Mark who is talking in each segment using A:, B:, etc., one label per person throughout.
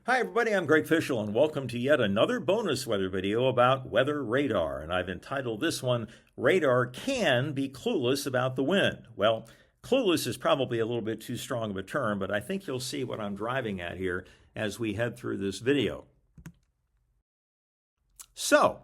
A: Hi everybody, I'm Greg Fishel and welcome to yet another bonus weather video about weather radar. And I've entitled this one, Radar Can Be Clueless About the Wind. Well, clueless is probably a little bit too strong of a term, but I think you'll see what I'm driving at here as we head through this video. So,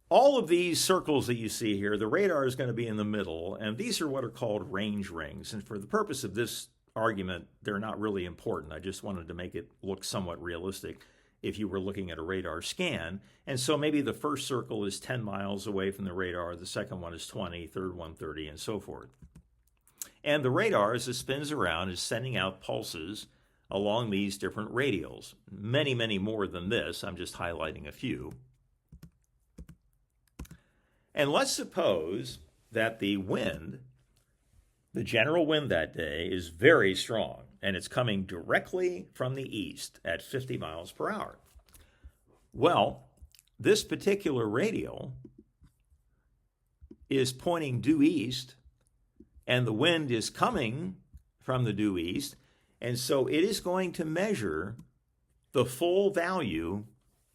A: all of these circles that you see here, the radar is going to be in the middle, and these are what are called range rings. And for the purpose of this argument, they're not really important. I just wanted to make it look somewhat realistic if you were looking at a radar scan. And so maybe the first circle is 10 miles away from the radar, the second one is 20, third one 30, and so forth. And the radar, as it spins around, is sending out pulses along these different radials. Many, many more than this. I'm just highlighting a few. And let's suppose that the wind, the general wind that day, is very strong, and it's coming directly from the east at 50 miles per hour. Well, this particular radial is pointing due east, and the wind is coming from the due east, and so it is going to measure the full value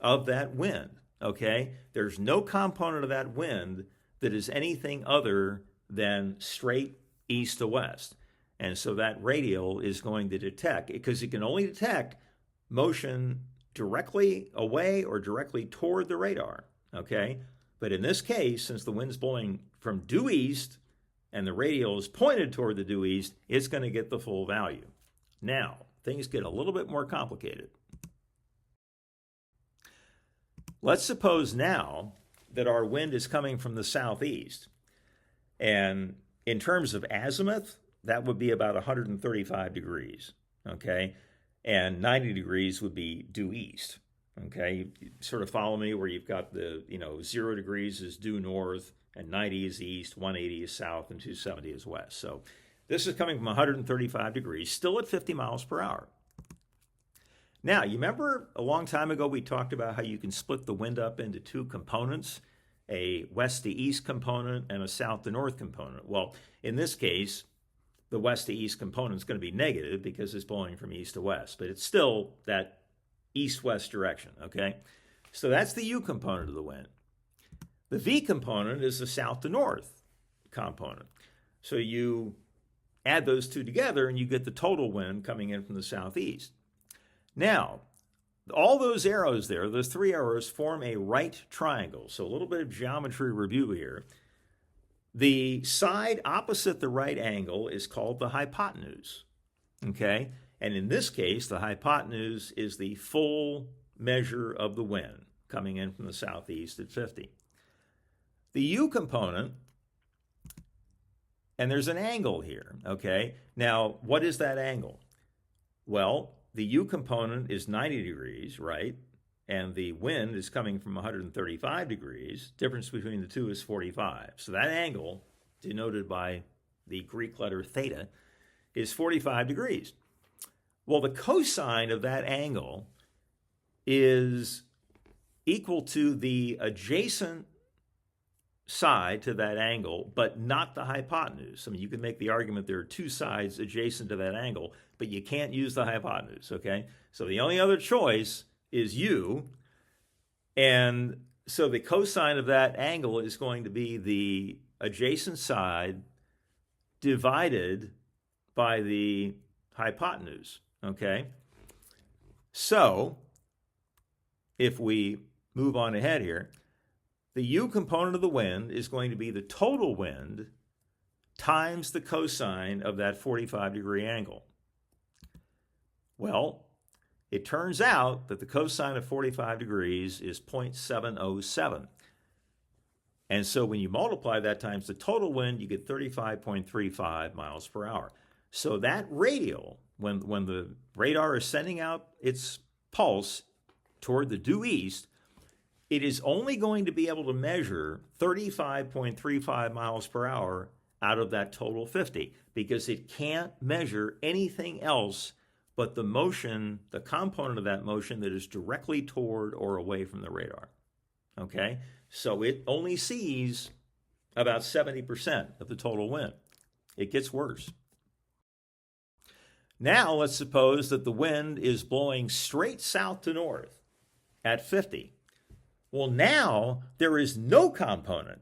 A: of that wind, okay? There's no component of that wind that is anything other than straight east to west. And so that radial is going to detect, because it can only detect motion directly away or directly toward the radar, okay? But in this case, since the wind's blowing from due east and the radial is pointed toward the due east, it's going to get the full value. Now, things get a little bit more complicated. Let's suppose now that our wind is coming from the southeast, and in terms of azimuth, that would be about 135 degrees, okay? And 90 degrees would be due east, okay? You sort of follow me where you've got the, 0 degrees is due north, and 90 is east, 180 is south, and 270 is west. So this is coming from 135 degrees, still at 50 miles per hour. Now, you remember a long time ago we talked about how you can split the wind up into two components, a west to east component and a south to north component. Well, in this case, the west to east component is going to be negative because it's blowing from east to west, but it's still that east-west direction, okay? So that's the U component of the wind. The V component is the south to north component. So you add those two together and you get the total wind coming in from the southeast. Now, all those arrows there, those three arrows, form a right triangle. So a little bit of geometry review here. The side opposite the right angle is called the hypotenuse, okay? And in this case, the hypotenuse is the full measure of the wind coming in from the southeast at 50. The U component, and there's an angle here, okay? Now, what is that angle? Well, the U component is 90 degrees, right? And the wind is coming from 135 degrees. Difference between the two is 45. So that angle, denoted by the Greek letter theta, is 45 degrees. Well, the cosine of that angle is equal to the adjacent side to that angle, but not the hypotenuse. I mean, you can make the argument there are two sides adjacent to that angle, but you can't use the hypotenuse, okay? So the only other choice is U, and so the cosine of that angle is going to be the adjacent side divided by the hypotenuse, okay? So if we move on ahead here, the U component of the wind is going to be the total wind times the cosine of that 45-degree angle. Well, it turns out that the cosine of 45 degrees is 0.707. And so when you multiply that times the total wind, you get 35.35 miles per hour. So that radial, when the radar is sending out its pulse toward the due east, it is only going to be able to measure 35.35 miles per hour out of that total 50 because it can't measure anything else but the motion, the component of that motion that is directly toward or away from the radar. Okay? So it only sees about 70% of the total wind. It gets worse. Now let's suppose that the wind is blowing straight south to north at 50. Well, now there is no component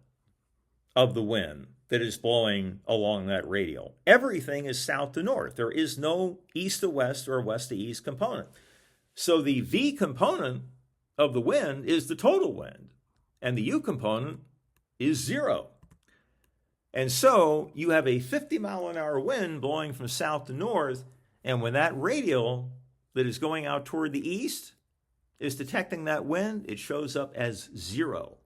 A: of the wind that is blowing along that radial. Everything is south to north. There is no east to west or west to east component. So the V component of the wind is the total wind, and the U component is 0. And so you have a 50-mile-an-hour wind blowing from south to north, and when that radial that is going out toward the east is detecting that wind, it shows up as 0.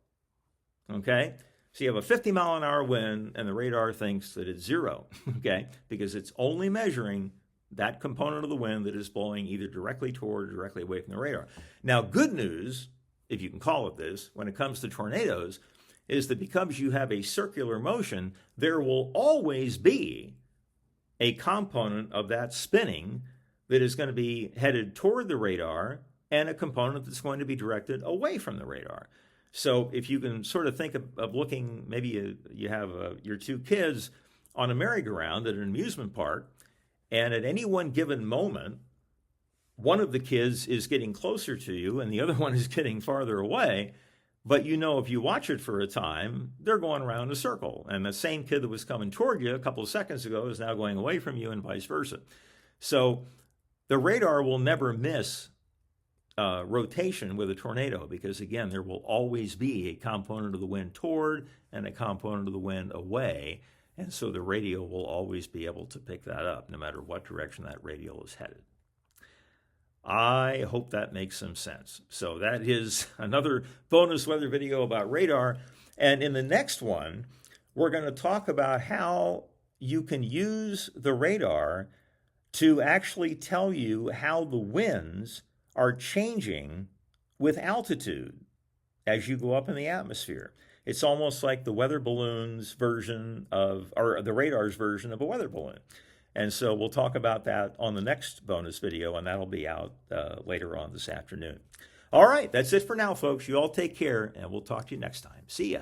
A: Okay? So you have a 50-mile-an-hour wind, and the radar thinks that it's 0, okay? Because it's only measuring that component of the wind that is blowing either directly toward or directly away from the radar. Now, good news, if you can call it this, when it comes to tornadoes, is that because you have a circular motion, there will always be a component of that spinning that is going to be headed toward the radar and a component that's going to be directed away from the radar. So if you can sort of think of looking, maybe you have your two kids on a merry-go-round at an amusement park, and at any one given moment, one of the kids is getting closer to you and the other one is getting farther away. But you know, if you watch it for a time, they're going around a circle. And the same kid that was coming toward you a couple of seconds ago is now going away from you and vice versa. So the radar will never miss rotation with a tornado because, again, there will always be a component of the wind toward and a component of the wind away. And so the radio will always be able to pick that up no matter what direction that radial is headed. I hope that makes some sense. So that is another bonus weather video about radar. And in the next one, we're going to talk about how you can use the radar to actually tell you how the winds are changing with altitude as you go up in the atmosphere. It's almost like the weather balloon's version of, or the radar's version of a weather balloon. And so we'll talk about that on the next bonus video, and that'll be out later on this afternoon. All right, that's it for now, folks. You all take care, and we'll talk to you next time. See ya.